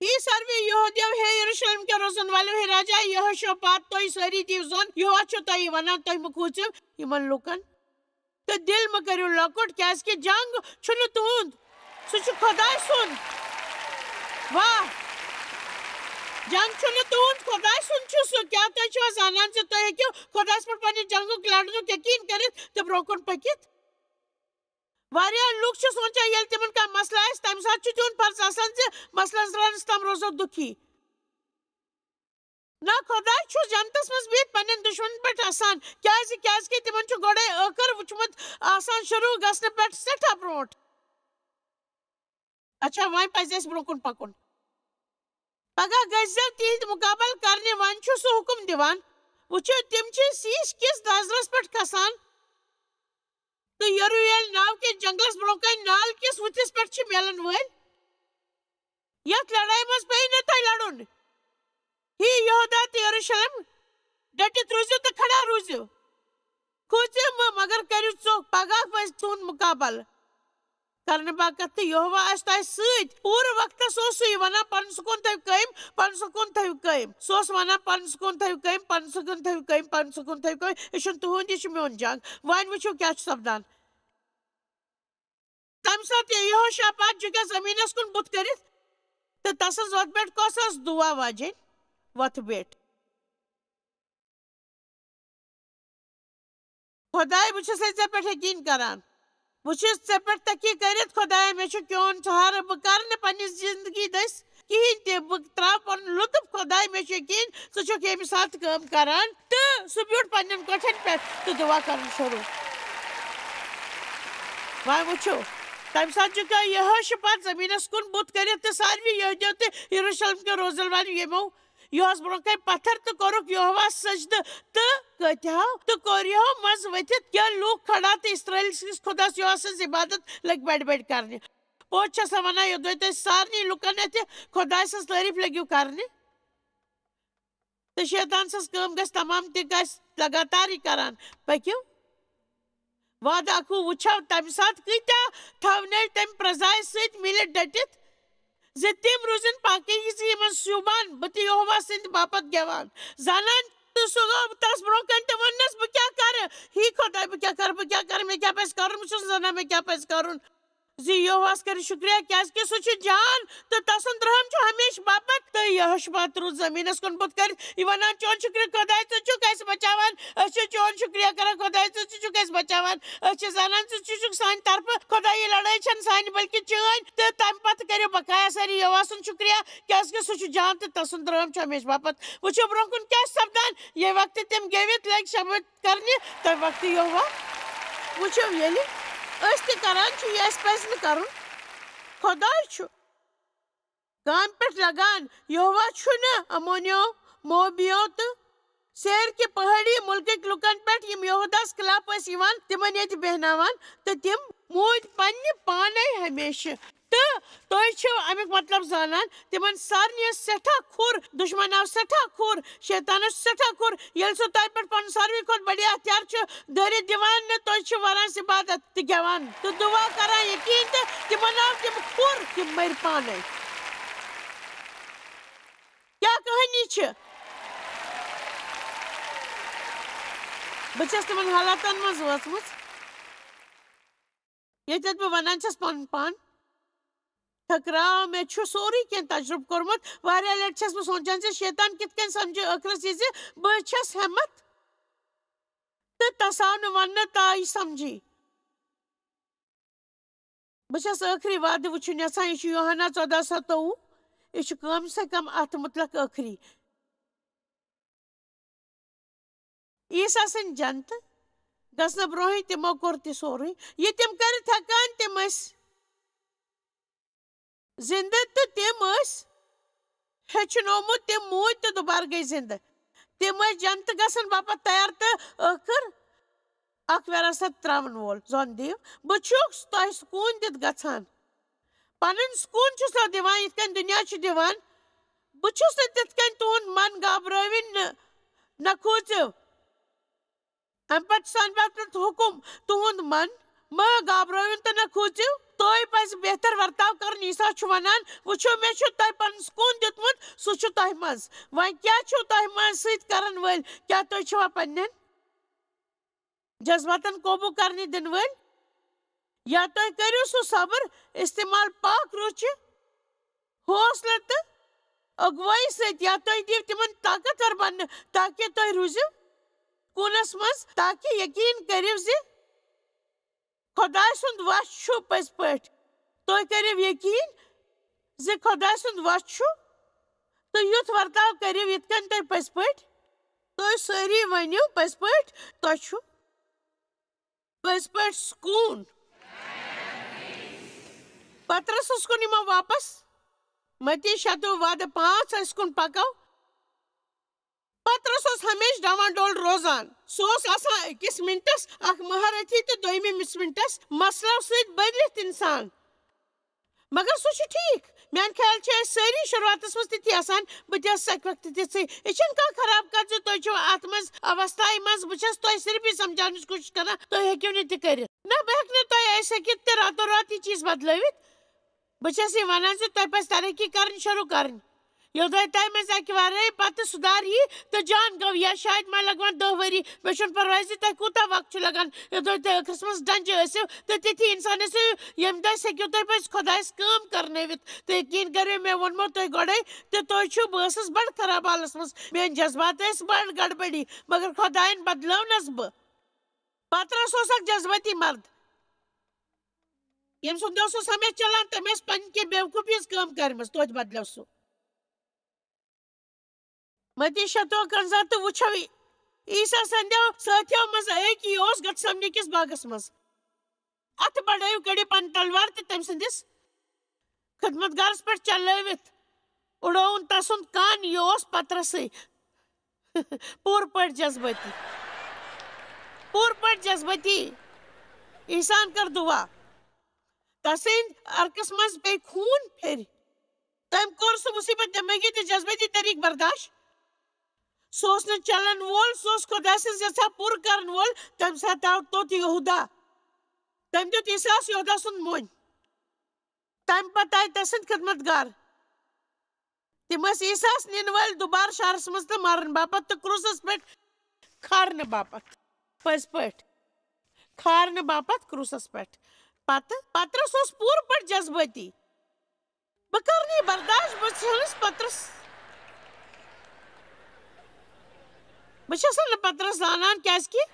ہی survey یہودیو ہے یروشلم کے روزن والو ہے راجا یہوشافات توہی ساری دیو زن یہوا چھو توہی ونان توہی مکوچو یمن لوکن تو دل مکریو لکوٹ کیاز کہ جنگ چھنو تہند سو چھو خدای سن واہ جنگ چھنو تہند خدای سن چھو سو کیا توہی چھو زانان سے توہی کیوں خدای پر پانی جنگو لڑنو یقین کرت تو بروکن پکت واریاہ لوگ چھو سوچا یل تمن کا مسئلہ ہے تم ساتھ چھو تون فرض آسان سے مسئلہ زرانس تم روزو دکھی نا خدای چھو جنتس مز بیت پنن دشمن پٹ آسان کیاز کی تمن چھو گوڑے اکر وچمت آسان شروع گسن پٹ سٹھا بروٹ اچھا وائن پائزیس بروکن پکن پگا گزل تیہد مقابل کرنے وان چھو سو حکم دیوان وچھو تم چھ سیش کس نظرس پٹ کسان تو یرویل ناو کے جنگلس بروکن نال کس وچس پٹ چھ میلن ویل یک لڑائی مز پہی نتا لڑن ہی یہودا تے یروشلم ڈٹت روزیو تو کھڑا روزیو کھوچے مگر کریو چوک پگا پس تون مقابل کرنے باقت یہوا اشتائی سید پور وقت سوسو یہ ونا پن سکون تھیو قائم پن سکون تھیو قائم سوس ونا پن سکون تھیو قائم پن سکون تھیو قائم پن سکون تھیو قائم اشن تو ہوندی شمیون جنگ وائن وچو کیا چھ سبدان تم ساتھ یہوشافات جگہ زمین اس کن بت کرت تو تسز وقت بیٹ کوسس دعا واجن وقت بیٹ خدای بچھس ایسے پیٹھ یقین کران بچھس سے پیٹھ تکی کرت خدای میں چھو کیون چہار بکرن پنی زندگی دس کہیں تے بکترا پن لطف خدای میں یقین سو چھو کہ ساتھ کام کران تو سو بیوٹ پنن کٹھن پیٹھ تو دعا کرن شروع وائے وچھو تم ساتھ جو کہ یہوشافات زمین اس کن بت کرت تو ساروی یہودیو تے یروشلم کے روزل وانی یمو یہوس برونکے پتھر تو کروک یہوا سجد تو کتیاو تو کوریاو مز ویتت کیا لوگ کھڑا تے اسرائیل کس خدا سے یہوس عبادت لگ بیٹھ بیٹھ کرنے پوچھا سوانا یدوی تے سارنی لکنے تے خدا سے تعریف لگیو کرنے تو شیطان سس کام گس تمام تے گس لگاتار ہی کران پکیو وعدہ کو وچھاو تم ساتھ کیتا تھاونر تم پرزائے سیت ملے ڈٹت زتیم روزن پاکی کسی من سیوبان بتی یہوا سند باپت گیوان زانان تو سوگا تاس بروکن تو ونس بکیا کر ہی خدای بکیا کر میں کیا پیس کرن مجھے زنا میں کیا پیس کرن زی یہواس کر شکریہ کیاس کے سوچی جان تو تاسن درہم جو ہمیش باپت تو یہوشافات روز زمین اس کن بت کر ایوانا چون شکریہ خدای تو چو کیس بچاوان اچھے چون شکریہ کرا خدای تو چو کیس بچاوان اچھے زانان تو چو سائن طرف خدای لڑائی چھن سائن بلکہ چوئن تو تم پت کرے بقایا ساری یہواسن شکریہ کیاس کے سوچی جان تو تاسن درہم جو ہمیش باپت وچھو برونکن کیا سبدان یہ وقت تم گیویت لگ شبت کرنی تو وقت یہوا وچھو یلی اشتی کران چھو یہ اس پیس میں کرن خدای چھو کام پیٹ لگان یہوا چھو نا امونیو موبیو تو سیر کے پہاڑی ملک لکن پیٹ یم یہوداس خلاف اس ایوان تمن یت بہناوان تو تم موت پنی پانے ہمیشہ تو چھو امیک مطلب زانان تمن سارنی سٹھا کھور دشمن آو سٹھا کھور شیطان سٹھا کھور یل سو تائی پر پن ساروی خود بڑی ہتھیار چھو دری دیوان نے تو چھو وران سے عبادت تی گیوان تو دعا کران یقین تے تمن آو تم کھور تم میر پانے کیا کہانی چھو بچس تمن حالاتان مز واسمس یہ تیت بہ ونان چھس پن پان تھکراو میں چھو سوری کین تجرب کرمت واریا لٹ چھس بہ سوچان سے شیطان کت کن سمجھے اخرس یہ بہ چھس ہمت تو تسان ون تائی سمجھی بہ چھس آخری وعدہ وچھن یژھان یہ یوحنا 14:27 یہ کم سے کم ات مطلق آخری عیسیٰ سن جنت گسن برونہی تمو کور تہ سوری یہ تم کرت ہکان تم زندہ تو تم ہچنومت تم موت تو دوبارہ گئی زندہ تم جنت گسن باپت تیار تو آخر اخ وراثت تراون وول زون دیو بہ چھس تہ سکون دت گژھان پنن سکون چھس نہ دیوان یت کن دنیا چھ دیوان بہ چھس نہ تت کن تہند من گابرٲوِن نہ کھوژِو ام پتہ سان باپت حکم تہند من ما گابرٲوِن تو نہ کھوژِو توئی پز بہتر ورتاو کرن عیسیٰ چھُ ونان وچھو مے چھُ تۄہہِ پنُن سکوٗن دیُتمُت سُہ چھُ تۄہہِ منٛز وۄنۍ کیٛاہ چھُو تۄہہِ منٛز سۭتۍ کرن وٲلۍ کیٛاہ تُہۍ چھِوا پننٮ۪ن جذباتن قوبوٗ کرنہِ دِنہٕ وٲلۍ یا تُہۍ کٔرِو سُہ صبر استعمال پاک روٗچہِ حوصلہٕ تہٕ اگوٲیی سۭتۍ یا تُہۍ دِیِو تِمن طاقتور بننہٕ تاکہِ تُہۍ روٗزِو سکوٗنس منٛز تاکہِ یقیٖن کٔرِو زِ خۄداے سُنٛد وش چھُ پٔزۍ پٲٹھۍ تُہۍ کٔرِو یقیٖن زِ خۄداے سُنٛد وش چھُ تہٕ یُتھ ورتاو کٔرِو یِتھ کٔنۍ تُہۍ پٔزۍ پٲٹھۍ تُہۍ سٲری ؤنِو پٔزۍ پٲٹھۍ تۄہہِ چھُ پٔزۍ پٲٹھۍ سکوٗن پترسس کُن یِمو واپس متی 6:5 أسۍ کُن پکو پترس اوس ہمیشہٕ ڈاوان ڈول روزان سُہ اوس آسان أکِس مِنٹس اکھ مہارٲتھی تہٕ دوٚیمِس مِنٹس مسلو سۭتۍ بٔرِتھ انسان مگر سُہ چھُ ٹھیٖک میانہِ خیال چھِ أسۍ سٲری شروعاتس منٛز تِتھی آسان بہٕ تہِ ٲسٕس اکہِ وقتہٕ تِژھٕے یہِ چھَنہٕ کانٛہہ خراب کتھ زِ تُہۍ چھِو اتھ منٛز اوستایہِ منٛز بہٕ چھَس تۄہہِ صرف یہِ سمجاونٕچ کوٗشش کران تُہۍ ہیٚکِو نہٕ تہِ کٔرِتھ نہ بہٕ ہٮ۪کہٕ نہٕ تۄہہِ أسۍ ہیٚکِتھ تہِ راتو رات یہِ چیٖز بدلٲوِتھ بہٕ چھَس یہِ ونان زِ تۄہہِ پزِ ترقی کرٕنۍ شروٗع کرٕنۍ یوٚدوے تۄہہِ منٛز اکہِ ورٲے پتہٕ سُدھار یی تہٕ جان گوٚو یا شاید ما لگوٕ 10 ؤری مےٚ چھُنہٕ پرواے زِ تۄہہِ کوٗتاہ وقت چھُ لگان یوٚدوے تُہۍ ٲخرس منٛز ڈنجہِ ٲسِو تہٕ تِتھی انسان ٲسِو ییٚمہِ دۄہ أسۍ ہیٚکِو تُہۍ پزِ خۄدایس کٲم کرنٲوِتھ تہٕ یقیٖن کٔرِو مےٚ ووٚنمو تۄہہِ گۄڈے تہٕ تُہۍ چھِو بہٕ ٲسٕس بڑٕ خراب حالس منٛز میٲنۍ جذبات ٲسۍ بڑٕ گڑبڑی مگر خۄداین بدلٲونس بہٕ پترس اوس اکھ جذبٲتی مرد ییٚمۍ سُنٛد دوست اوس ہمیشہٕ چلان تٔمۍ ٲس پنٕنۍ کینٛہہ بیوقوٗفی ہٕنٛز کٲم کٔرمٕژ توتہِ بدلیو سُہ متی 6:15 تہٕ وٕچھو عیسیٰ سٕنٛدیو سٲتھیو منٛز أکۍ اوس گتسمنہِ کِس باغس منٛز اتھٕ بڑٲیِو کٔڑِو پنٕنۍ تلوار تہٕ تٔمۍ سٕنٛدِس خدمت گارس پٮ۪ٹھ چلٲوِتھ اُڑووُن تسُنٛد کن یہِ اوس پترسٕے پوٗرٕ پٲٹھۍ جذبٲتی عیسان کٔر دُعا تسٕنٛدۍ عرقس منٛز پیٚیہِ خوٗن پھِرِ تٔمۍ کوٚر سُہ مُصیٖبت دٮ۪مٲغی تہٕ جذبٲتی طریٖقہٕ برداشت سُہ اوس نہٕ چلن وول سُہ اوس خۄداے سٕنٛز یژھا پوٗرٕ کرن وول تمہِ ساتہٕ آو توٚت یہوٗدا تٔمۍ دیُت عیساہس یہوٗدا سُنٛد موٚنۍ تمہِ پتہٕ آیہِ تسٕنٛدۍ خدمت گار تِم ٲسۍ عیساہس نِنہٕ وٲلۍ دُبارٕ شہرس منٛز تہٕ مرنہٕ باپتھ تہٕ کرٛوٗسس پٮ۪ٹھ کھارنہٕ باپتھ پٔزۍ پٲٹھۍ کھارنہٕ باپتھ کرٛوٗسس پٮ۪ٹھ پتہٕ پترس اوس پوٗرٕ پٲٹھۍ جذبٲتی بہٕ کرٕ نہٕ یہِ برداشت بہٕ چھَس نہٕ پترس زانان کیازِ کہِ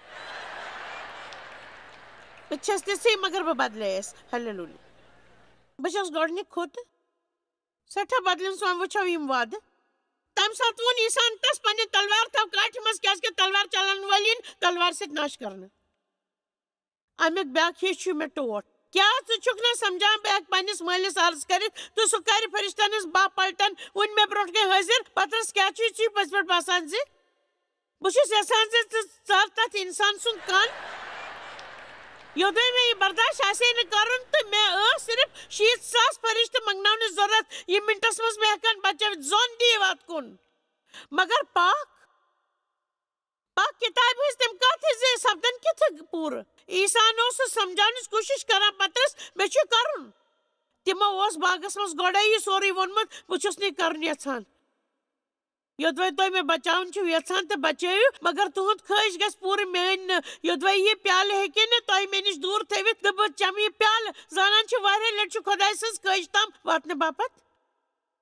بہٕ چھَس تِژھٕے مگر بہٕ بدلییس ہلیلوٗیا بہٕ چھَس گۄڈٕنِکۍ کھۄتہٕ سٮ۪ٹھاہ بدلیمٕژ وۄنۍ وٕچھو یِم وعدٕ تمہِ ساتہٕ ووٚن عیساہن تس پننہِ تلوار تھاو کاٹھِ منٛز کیازِ کہِ تلوار چلاون وٲلۍ یِن تلوارِ سۭتۍ نش کرنہٕ امیُک بیٛاکھ حصہٕ چھُ مےٚ ٹوٹھ کیٛاہ ژٕ چھُکھ نہٕ سمجھان بہٕ ہٮ۪کہٕ پننِس مٲلِس عرض کٔرِتھ تہٕ سُہ کرِ فرشتن ہٕنٛز باہ پلٹن وُنہِ مےٚ برونٛٹھ کَنہِ حٲضِر پترس کیٛاہ چھُے ژٕ پٔزۍ پٲٹھۍ باسان زِ بہٕ چھُس یژھان زِ ژٕ ژر تتھ انسان سُنٛد کن یوٚدوے مےٚ یہِ برداشت آسے نہٕ کرُن تہٕ مےٚ ٲس صرف 60,000 فرشتہٕ منٛگناونٕچ ضروٗرت یِم منٹس منٛز مےٚ ہٮ۪کن بچٲوِتھ زوٚن دِیِو اتھ کُن مگر پاک کِتابہِ ہٕنٛز تِم کتھٕ زِ سپدن کِتھٕ پوٗرٕ عیساہن اوس سُہ سمجاونٕچ کوٗشش کران پترس مےٚ چھُ کرُن تِمو اوس باغس منٛز گۄڈے یہِ سورُے ووٚنمُت بہٕ چھُس نہٕ یہِ کرُن یژھان یوٚدوے تُہۍ مےٚ بچاوُن چھِو یژھان تہٕ بچٲیِو مگر تُہُنٛد خٲہِش گژھِ پوٗرٕ میٲنۍ نہٕ یوٚدوے یہِ پیالہٕ ہیٚکہِ نہٕ تۄہہِ مےٚ نِش دوٗر تھٲوِتھ تہٕ بہٕ چمہٕ یہِ پیالہٕ زانان چھِ واریاہ لٹہِ چھُ خۄداے سٕنٛز خٲہِش تام واتنہٕ باپتھ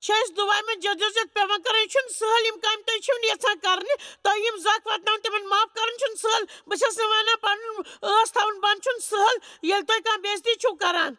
چھِ أسۍ دُعایہِ منٛز جدوجہد پیوان کرٕنۍ یہِ چھُنہٕ سہل یِم کامہِ تُہۍ چھِو نہٕ یژھان کرنہِ تۄہہِ یِم زکھ واتناوُن تِمن معاف کرُن چھُنہٕ سہل بہٕ چھَس نہٕ ونان پنُن ٲس تھاوُن بنٛد چھُنہٕ سہل ییٚلہِ تُہۍ کانٛہہ بے عزتی چھِو کران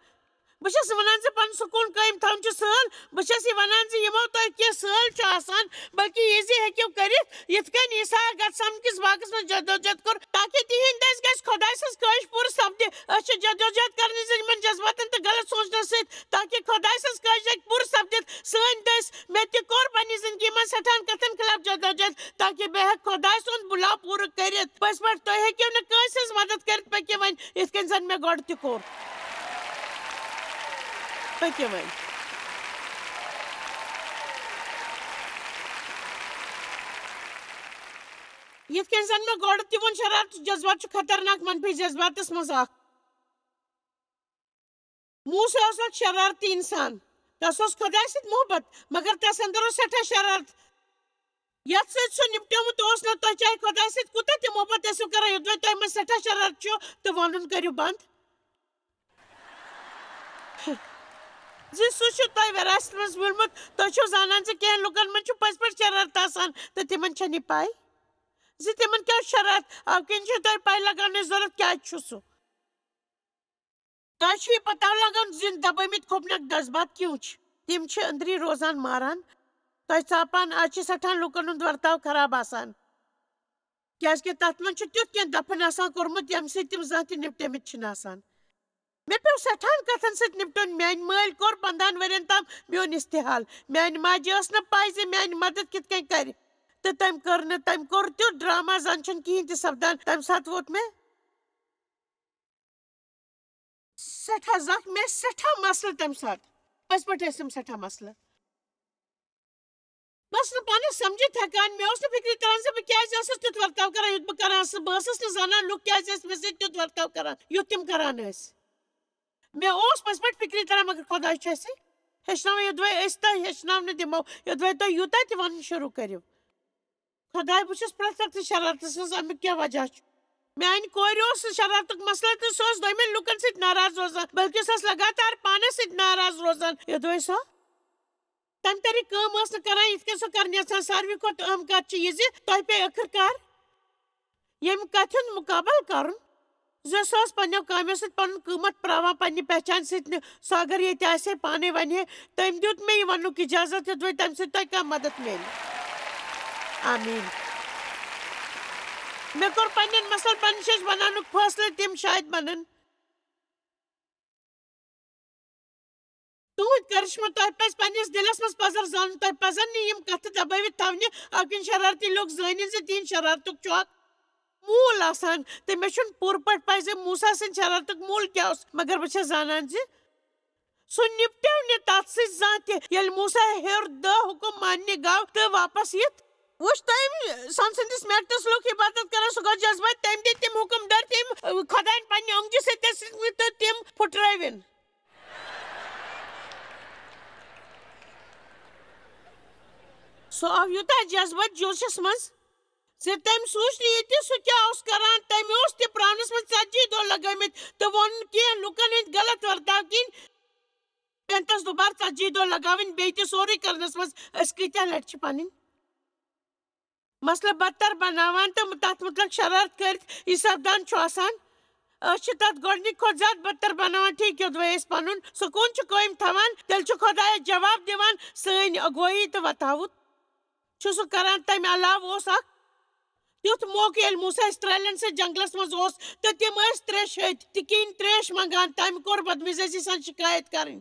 بہٕ چھَس ونان زِ پنُن سکوٗن قٲیِم تھاوُن چھُ سہل بہٕ چھَس یہِ ونان زِ یِمو تۄہہِ کینٛہہ سہل چھُ آسان بلکہِ یہِ زِ ہیٚکِو کٔرِتھ یِتھ کٔنۍ عیسیٰ گتسمنہٕ کِس باغس منٛز جدوجہد کوٚر تاکہِ تِہنٛدِ دٔسۍ گژھِ خۄداے سٕنٛز خٲہِش پوٗرٕ سپدِ أسۍ چھِ جدوجہد کرنٕچ یِمن جذباتن تہٕ غلط سونچنہٕ سۭتۍ تاکہِ خۄداے سٕنٛز خٲہِش ہیٚکہِ پوٗرٕ سپدِتھ سٲنۍ دٔسۍ مےٚ تہِ کوٚر پننہِ زندگی منٛز سٮ۪ٹھاہن کتھن خلاف جدوجہد تاکہِ بہٕ ہٮ۪کہٕ خۄداے سُنٛد بُلاو پوٗرٕ کٔرِتھ پٔزۍ پٲٹھۍ تُہۍ ہیٚکِو نہٕ کٲنٛسہِ ہٕنٛز مدد کٔرِتھ پٔکِو وۄنۍ یِتھ کٔنۍ زن مےٚ گۄڈٕ تہِ کوٚر پٔکِو وۄنۍ یِتھ کٔنۍ زن مےٚ گۄڈٕ تہِ ووٚن شرارتُک جذبات چھُ خطرناک منفی جذباتس منٛز اکھ موسیٰ اوس اکھ شرارتی انسان تس اوس خۄداے سۭتۍ محبت مگر تس اندر اوس سٮ۪ٹھاہ شرارت یتھ سۭتۍ سُہ نِپٹیومُت اوس نہٕ تۄہہِ چاہے خۄداے سۭتۍ کوٗتاہ تہِ محبت ٲسِو کران یوٚدوے تۄہہِ منٛز سٮ۪ٹھاہ شرارت چھُ تہٕ ونُن کٔرِو بنٛد زِ سُہ چھُ تۄہہِ وراثت منٛز میوٗلمُت تُہۍ چھِو زانان زِ کینٛہہ لُکن منٛز چھُ پٔزۍ پٲٹھۍ شرارت آسان تہٕ تِمن چھنہٕ یہِ پاے زِ تِمن کیٛاہ شرارت اَمہِ کِنۍ چھِ تۄہہِ پاے لگاونٕچ ضروٗرت کیٛازِ چھُ سُہ تۄہہِ چھُ یہِ پتہ لگان زِ دبٲمٕتۍ خوفناک جذبات کیوں چھِ تِم چھِ أنٛدری روزان ماران تۄہہِ ژاپان آز چھِ سٮ۪ٹھاہ لُکن ہُنٛد ورتاو خراب آسان کیٛازِ کہِ تتھ منٛز چھُ تیُتھ کینٛہہ دفن آسان کوٚرمُت ییٚمہِ سۭتۍ تِم زانٛہہ تہِ نِپٹٲمٕتۍ چھِنہٕ آسان مےٚ پیوٚو سٮ۪ٹھاہن کتھن سۭتۍ نِپٹُن میٛانہِ مٲلۍ کوٚر 15 ؤرین تام میون استحال میٛانہِ ماجہِ ٲس نہٕ پاے زِ میٛانہِ مدد کِتھ کٔنۍ کرِ تہٕ تٔمۍ کٔر نہٕ تٔمۍ کوٚر تیُتھ ڈرامہ زن چھُنہٕ کِہینۍ تہِ سپدان تمہِ ساتہٕ ووت مےٚ سٮ۪ٹھاہ زخم مےٚ ٲسۍ سٮ۪ٹھاہ مسلہٕ تمہِ ساتہٕ پٔزۍ پٲٹھۍ ٲسۍ تِم سٮ۪ٹھاہ مسلہٕ بہٕ ٲسٕس نہٕ پانس سمجھِتھ ہٮ۪کان مےٚ اوس نہٕ فکرِ تران زِ بہٕ کیٛازِ ٲسٕس تیُتھ ورتاو کران یُتھ بہٕ کران ٲسٕس بہٕ ٲسٕس نہٕ زانان لُکھ کیٛازِ ٲسۍ مےٚ سۭتۍ تیُتھ ورتاو کران یُتھ تِم کران ٲسۍ مےٚ اوس پٔزۍ پٲٹھۍ فکرِ تران مگر خۄداے چھُ اَسہِ ہیٚچھناوان یوٚدوے أسۍ تۄہہِ ہیٚچھناونہٕ دِمو یوٚدوے تُہۍ یوٗتاہ تہِ ونُن شروٗع کٔرِو خۄداے بہٕ چھُس پرٛٮ۪تھ وقتہٕ شرارتس منٛز امیُک کیٛاہ وجہ چھُ میٛانہِ کورِ اوس شرارتُک مسلہٕ تہٕ سۄ ٲس دوٚیمٮ۪ن لُکن سۭتۍ ناراض روزان بلکہِ سۄ ٲس لگاتار پانس سۭتۍ ناراض روزان یوٚدوے سۄ تمہِ طریٖقہٕ کٲم ٲس نہٕ کران یِتھ کٔنۍ سۄ کرٕنۍ یژھان ساروٕے کھۄتہٕ اہم کتھ چھِ یہِ زِ تۄہہِ پیٚیہِ ٲخٕر کار ییٚمہِ کتھِ ہُنٛد مُقابل کرُن زِ سۄ ٲس پننٮ۪و کامیو سۭتۍ پنُن قۭمت پراوان پننہِ پہچانہِ سۭتۍ نہٕ سۄ اگر ییٚتہِ آسہِ ہے پانے ونہِ ہے تٔمۍ دیُت مےٚ یہِ وننُک اِجازت یوٚدوے تمہِ سۭتۍ تۄہہِ کانٛہہ مدد میلہِ آمیٖن مےٚ کوٚر پننٮ۪ن مسلن پننہِ جایہِ بناونُک فٲصلہٕ تِم شاید بنن تُہنٛدۍ کرشمہٕ تۄہہِ پزِ پننِس دِلس منٛز پزر زانُن تۄہہِ پزن نہٕ یِم کتھٕ دبٲوِتھ تھاونہِ اَمہِ کِنۍ شرارتی لُکھ زٲنِن زِ تِہنٛدِ شرارتُک چھُ اکھ موٗل آسان تہٕ مےٚ چھُنہٕ پوٗرٕ پٲٹھۍ پاے زِ موٗسا سٕنٛدِ شرارتُک موٗل کیٛاہ اوس مگر بہٕ چھس زانان زِ سُہ نِپٹیو نہٕ تتھ سۭتۍ زانٛہہ تہِ ییٚلہِ موٗسا ہیوٚر 10 حُکم ماننہِ گوٚو تہٕ واپس یِتھ وٕچھ تٔمۍ سۄنہٕ سٕنٛدِس میکٹس لُکھ عبادت کران سُہ گوٚو جذبات تٔمۍ دِتۍ تِم حُکم ڈر تٔمۍ خۄداین پننہِ اوٚنگجہِ سۭتۍ تہٕ تِم پھُٹرٲوِن سُہ آو یوٗتاہ جذبات جوشس منٛز زِ تٔمۍ سوٗنٛچ نہٕ یہِ تہِ سُہ کیٛاہ اوس کران تٔمۍ اوس تہِ پراونس منٛز 40 دۄہ لگٲومٕتۍ تہٕ ووٚن کینٛہہ لُکن ہٕنٛدۍ غلط ورتاو کِنۍ پیٚن تس دُبارٕ 40 دۄہ لگاوٕنۍ بیٚیہِ تہِ سورُے کرنس منٛز أسۍ کۭتیاہ لٹہِ چھِ پنٕنۍ مسلہٕ بدتر بناوان تہٕ تتھ مُتعلق شرارت کٔرِتھ یہِ سپدان چھُ آسان أسۍ چھِ تتھ گۄڈنِکۍ کھۄتہٕ زیادٕ بدتر بناوان ٹھیٖک یوٚدوے أسۍ پنُن سکوٗن چھِ قٲیِم تھاوان تیٚلہِ چھُ خۄدایس جواب دِوان سٲنۍ اگوٲیی تہٕ وتاوُت چھُ سُہ کران تمہِ علاوٕ اوس اکھ تیُتھ موقعہٕ ییٚلہِ موٗسا اسرایلن سۭتۍ جنگلس منٛز اوس تہٕ تِم ٲسۍ تریشہِ تہِ کِنۍ تریش منٛگان تمہِ کوٚر بدمِزاجی سان شِکایت کرٕنۍ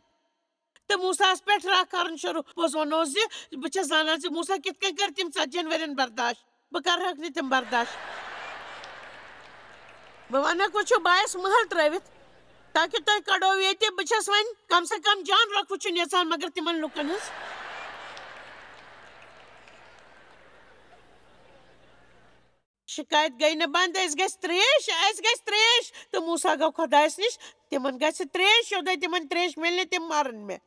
تہٕ موٗساہس پٮ۪ٹھ راکھ کرُن شروٗع پوٚز ونہٕ زِ بہٕ چھس زانان زِ موٗسا کِتھ کٔنۍ کٔر تِم 40 ؤرین برداشت بہٕ کرہکھ نہٕ تِم برداشت بہٕ ونکھ وٕچھِو بہٕ آیس محل ترٲوِتھ تاکہِ تُہۍ کڑو ییٚتہِ بہٕ چھس وۄنۍ کم سے کم جان رۄخ وٕچھُن یژھان مگر تِمن لُکن ہٕنٛز شِکایت گٔے نہٕ بنٛد اَسہِ گژھِ تریش تہٕ موٗسا گوٚو خۄدایس نِش تِمن گژھِ تریش یوٚدوے تِمن تریش مِلہِ نہٕ تِم مارن مےٚ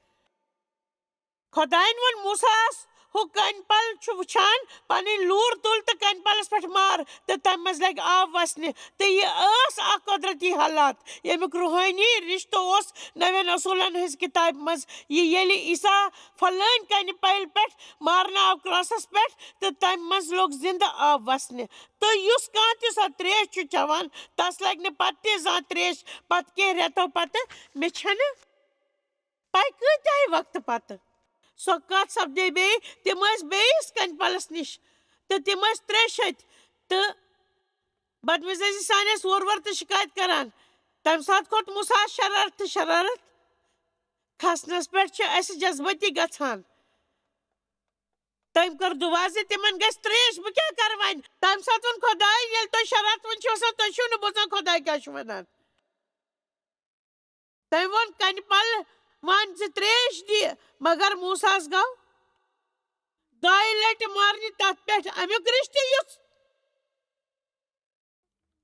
خۄداین ووٚن موٗساہس ہُہ کنہِ پل چھُ وٕچھان پنٕنۍ لوٗر تُل تہٕ کنہِ پلس پٮ۪ٹھ مار تہٕ تمہِ منٛز لگہِ آب وسنہِ تہٕ یہِ ٲس اکھ قۄدرتی حالات ییٚمیُک روحٲنی رشتہٕ اوس نوین اصوٗلن ہٕنٛزِ کِتابہِ منٛز ییٚلہِ عیٖسا پھلٲنۍ کنہِ پلہِ پٮ۪ٹھ مارنہٕ آو کراسس پٮ۪ٹھ تہٕ تمہِ منٛز لوٚگ زنٛدٕ آب وسنہِ تہٕ یُس کانٛہہ تہِ سۄ تریش چھُ چٮ۪وان تس لگہِ نہٕ پتہٕ تہِ زانٛہہ تریش پتہٕ کینٛہہ رٮ۪تو پتہٕ مےٚ چھنہٕ پاے کۭتیاہ وقتہٕ پتہٕ سۄ کتھ سپدے بیٚیہِ تِم ٲسۍ بیٚیِس کنہِ پلس نِش تہٕ تِم ٲسۍ تریشہِ تہٕ بدمِزاجی سان ٲسۍ اورٕ تہٕ شِکایت کران تمہِ ساتہٕ کھوٚت موٗساہس شرارت کھسنس پٮ۪ٹھ چھِ اسہِ جذبٲتی گژھان تٔمۍ کٔر دُعا زِ تِمن گژھِ تریش بہٕ کیٛاہ کرٕ وۄنۍ تمہِ ساتہٕ ووٚن خۄداے ییٚلہِ تُہۍ شرارت وۄنۍ چھِو آسان تُہۍ چھِو نہٕ بوزان خۄداے کیٛاہ چھُ ونان تٔمۍ ووٚن کنہِ پل وَن زِ تریش دِ مگر موٗساہس گوٚو 2 لٹہِ مارنہِ تتھ پٮ۪ٹھ امیُک رشتہٕ یُس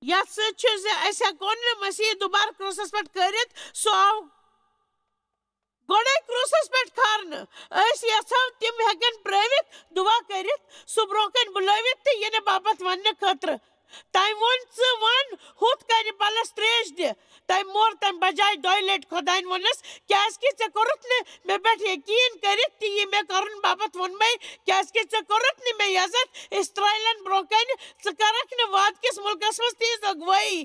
یتھ سۭتۍ چھُ زِ أسۍ ہٮ۪کو نہٕ مسیح دُبارٕ کرٛوسس پٮ۪ٹھ کٔرِتھ سُہ آو گوڑے کروسس پہ کھارن یژھان تم ہیکن پرٲوِتھ دعا کٔرِتھ سُہ برونٛہہ کَنہِ بُلٲوِتھ تہٕ یِنہٕ باپتھ وننہٕ خٲطرٕ تٔمۍ ووٚن ژٕ وَن ہُتھ کَنہِ پلس ترٛیش دِ تٔمۍ مور تَمہِ بجایہِ 2 لٹہِ خۄدایَن ووٚننس کیٛازِکہِ ژےٚ کوٚرُتھ نہٕ مےٚ پٮ۪ٹھ یقیٖن کٔرِتھ تہٕ یہِ مےٚ کرُن باپتھ ووٚنمے کیٛازِکہِ ژےٚ کوٚرُتھ نہٕ مےٚ عزت اِسرٲیلن برونٛہہ کَنہِ ژٕ کرکھ نہٕ وعدٕ کِس مُلکس منٛز تِہنٛز اگوٲیی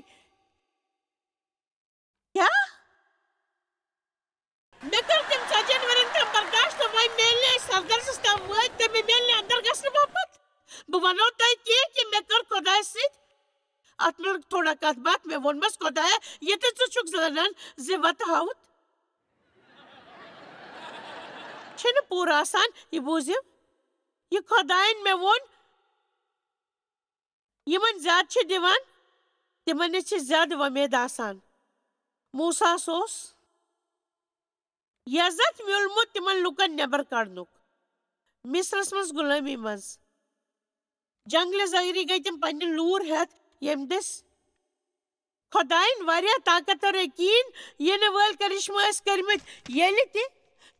کیٛاہ مےٚ کٔر تِم 40 ؤرین تام برداشت تہٕ وۄنۍ میلہِ أسۍ سردرسس تام وٲتۍ تہٕ مےٚ میلہِ نہٕ اندر گژھنہٕ باپتھ بہٕ ونہو تۄہہِ کینٛہہ کہِ مےٚ کٔر خۄدایس سۭتۍ اتھ مُلک تھوڑا کتھ باتھ مےٚ ووٚنمس خۄدایا یہِ تہِ ژٕ چھُکھ زانان زِ وتہٕ ہاوُتھ چھُنہٕ پوٗرٕ آسان یہِ بوٗزِو یہِ خۄدایَن مےٚ ووٚن یِمن زیادٕ چھِ دِوان تِمن نِش چھِ زیادٕ وۄمید آسان موساہس اوس یزتھ میوٗلمُت تِمن لُکن نٮ۪بر کڑنُک مصرس منٛز غُلٲمی منٛز جنگلہٕ زٲیری گٔے تِم پننہِ لوٗر ہٮ۪تھ ییٚمہِ دٔسۍ خۄدایَن واریاہ طاقتور یقیٖن یِنہٕ وٲلۍ کرشمہٕ ٲسۍ کٔرمٕتۍ ییٚلہِ تہِ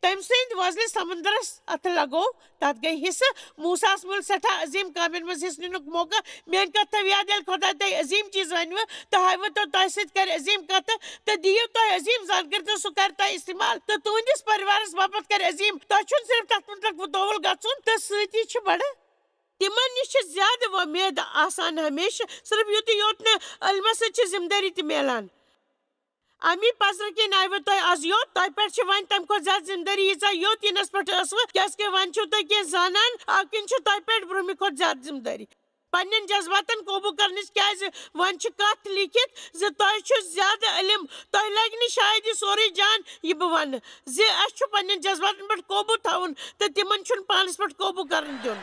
تٔمۍ سٕنٛدۍ وۄزلہِ سمندرس اتھٕ لگوو تتھ گٔے حصہٕ موساہس مِیوٗل سٮ۪ٹھاہ عظیٖم کامٮ۪ن منٛز حصہٕ نِنُک موقعہٕ میٲنۍ کتھ تھٲیِو یاد ییٚلہِ خۄدا تۄہہِ عظیٖم چیٖز ونوٕ تہٕ ہاوٕ تۄہہِ سۭتۍ کرِ عظیٖم کتھٕ تہٕ دِیِو تۄہہِ عظیٖم زانکٲری تہٕ سُہ کرِ تۄہہِ استعمال تہٕ تُہنٛدِس پریوارس باپتھ کرِ عظیٖم تۄہہِ چھُنہٕ صرف تتھ متعلق وُتووُل گژھُن تہٕ سۭتی چھُ بڑٕ تِمن نِش چھِ زیادٕ وۄمید آسان ہمیشہٕ صرف یُتُے یوت نہٕ علمس سۭتۍ چھِ ذمہٕ دٲری تہِ میلان امی پزرٕ کِنۍ آیوٕ تۄہہِ آز یوٚت تۄہہِ پٮ۪ٹھ چھِ وۄنۍ تمہِ کھۄتہٕ زیادٕ ذمہٕ دٲری ییٖژاہ یوٚت یِنس پٮ۪ٹھ ٲسوٕ کیٛازِکہِ وۄنۍ چھِو تُہۍ کینٛہہ زانان اَمہِ کِنۍ چھِ تۄہہِ پٮ۪ٹھ برٛونٛہمہِ کھۄتہٕ زیادٕ ذمہٕ دٲری پننٮ۪ن جذباتن قوبوٗ کرنٕچ کیٛازِ وۄنۍ چھِ کتھ لیٖکھِتھ زِ تۄہہِ چھُ زیادٕ علم تۄہہِ لگہِ نہٕ شاید یہِ سورُے جان یہِ بہٕ ونہٕ زِ اسہِ چھُ پننٮ۪ن جذباتن پٮ۪ٹھ قوبوٗ تھاوُن تہٕ تِمن چھُنہٕ پانس پٮ۪ٹھ قوبوٗ کرُن دیُن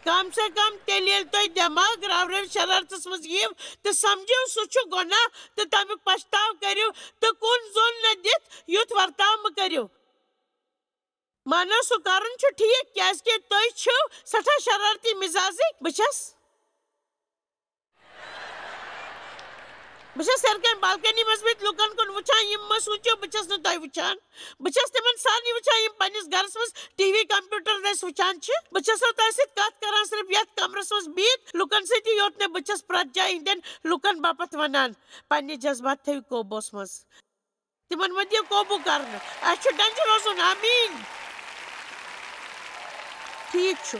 کم سے کم تیٚلہِ ییٚلہِ تۄہہِ دٮ۪ماغ راورٲوِتھ شرارتس منٛز یِیِو تہٕ سمجھِو سُہ چھُ گۄناہ تہٕ تمیُک پشتاو کٔرِو تہٕ کُن زوٚن نہٕ دِتھ یُتھ ورتاو مہٕ کٔرِو مانو سُہ کرُن چھُ ٹھیٖک کیٛازِکہِ تُہۍ چھِو سٮ۪ٹھاہ شرارتی مِزازٕکۍ بہٕ چھَس سیرِ کنہِ بالکنی منٛز بِہِتھ لُکن کُن وٕچھان یِم مہ سوٗنٛچِو بہٕ چھَس نہٕ تۄہہِ وٕچھان بہٕ چھَس تِمن سارنٕے وٕچھان یِم پننِس گرس منٛز ٹی وی کمپیوٗٹر دٔسۍ وٕچھان چھِ بہٕ چھَسو تۄہہِ سۭتۍ کتھ کران صرف یتھ کمرس منٛز بِہِتھ لُکن سۭتی یوت نہٕ بہٕ چھَس پرٛٮ۪تھ جایہِ ہٕنٛدٮ۪ن لُکن باپتھ ونان پننہِ جذبات تھٲیِو قوبوٗوس منٛز تِمن مہ دِیِو قوبوٗ کرنہٕ اسہِ چھُ ڈنجہِ روزُن آمیٖن ٹھیٖک چھُ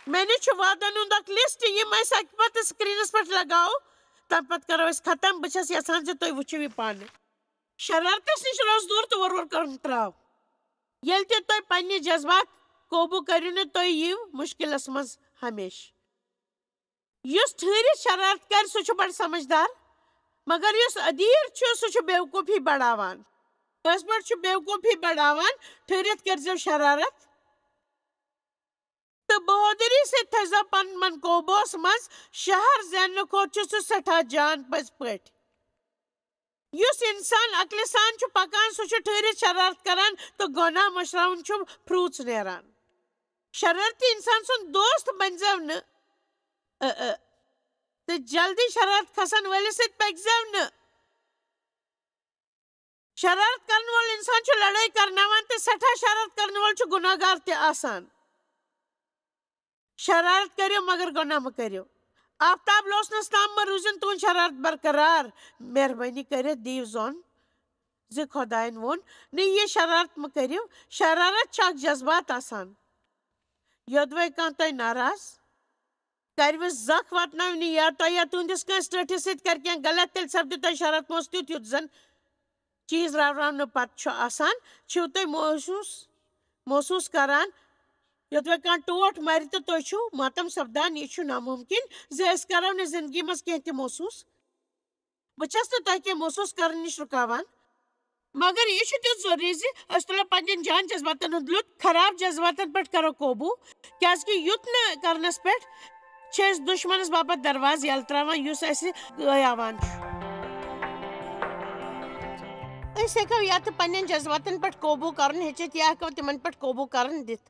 مےٚ نِش چھُ وعدن ہُنٛد اکھ لسٹ یِم أسۍ اکہِ پتہٕ سکریٖنس پٮ۪ٹھ لگاوو تمہِ پتہٕ کرو أسۍ ختم بہٕ چھَس یژھان زِ تُہۍ وٕچھِو یہِ پانہٕ شرارتس نِش روز دوٗر تہٕ وۄرٕ کرُن ترٛاو ییٚلہِ تہِ تُہۍ پننہِ جذبات قوبوٗ کٔرِو نہٕ تُہۍ یِیِو مُشکِلس منٛز ہمیشہٕ یُس ٹھٕہرِتھ شرارت کرِ سُہ چھُ بڑٕ سمجھدار مگر یُس ادیٖر چھُ سُہ چھُ بیوقوٗفی بڑاوان پٔزۍ پٲٹھۍ چھُ بیوقوٗفی بڑاوان ٹھٕہرِتھ کٔرۍزیو شرارت تہٕ بہودری سۭتۍ تھٲیزیو پنُن من قوبوٗوس منٛز شہر زیننہٕ کھۄتہٕ چھُ سُہ سٮ۪ٹھاہ جان پٔزۍ پٲٹھۍ یُس انسان عقلہِ سان چھُ پکان سُہ چھُ ٹھٕہرِتھ شرارت کران تہٕ گۄناہ مٔشراوُن چھُ فرٛوٗژ نیران شرارتی انسان سُنٛد دوست بٔنۍزیو نہٕ تہٕ جلدی شرارت کھسن وٲلِس سۭتۍ پٔکۍزیو نہٕ شرارت کرن وول انسان چھُ لڑٲے کرناوان تہٕ سٮ۪ٹھاہ شرارت کرن وول چھُ گُناہ گار تہِ آسان شرارت کٔرِو مگر گۄناہ مہٕ کٔرِو آفتاب لوسنس تام مہ روٗزِن تُہنٛد شرارت برقرار مہربٲنی کٔرِتھ دِیِو زوٚن زِ خۄدایَن ووٚن نہٕ یہِ شرارت مہٕ کٔرِو شرارت چھُ اکھ جذبات آسان یوٚدوَے کانٛہہ تۄہہِ ناراض کروٕ زکھ واتنٲوِو نہٕ یا تۄہہِ یا تُہنٛدِس کٲنٛسہِ ٹٲٹھِس سۭتۍ کرِ کینٛہہ غلط تیٚلہِ سپدِ تۄہہِ شرارت منٛز تیُتھ یُتھ زن چیٖز راوراونہٕ پتہٕ چھُ آسان چھِو تُہۍ محسوٗس کران یوٚدوَے کانٛہہ ٹوٹھ مرِ تہٕ تُہۍ چھِو ماتم سپدان یہِ چھُ نامُمکِن زِ أسۍ کرو نہٕ زندگی منٛز کینٛہہ تہِ محسوٗس بہٕ چھَس نہٕ تۄہہِ کینٛہہ محسوٗس کرنہٕ نِش رُکاوان مگر یہِ چھُ تیُتھ ضروٗری زِ أسۍ تُلو پننٮ۪ن جان جذباتن ہُنٛد لُطف خراب جذباتن پٮ۪ٹھ کرو قوبوٗ کیٛازِکہِ یُتھ نہٕ کرنس پٮ۪ٹھ چھِ أسۍ دُشمنس باپتھ دروازٕ یلہٕ تراوان یُس اسہِ گٲیاوان چھُ أسۍ ہٮ۪کو یا تہٕ پننٮ۪ن جذباتن پٮ۪ٹھ قوبوٗ کرُن ہیٚچھِتھ یا ہٮ۪کو تِمن پٮ۪ٹھ قوبوٗ کرُن دِتھ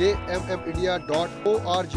jmindia.org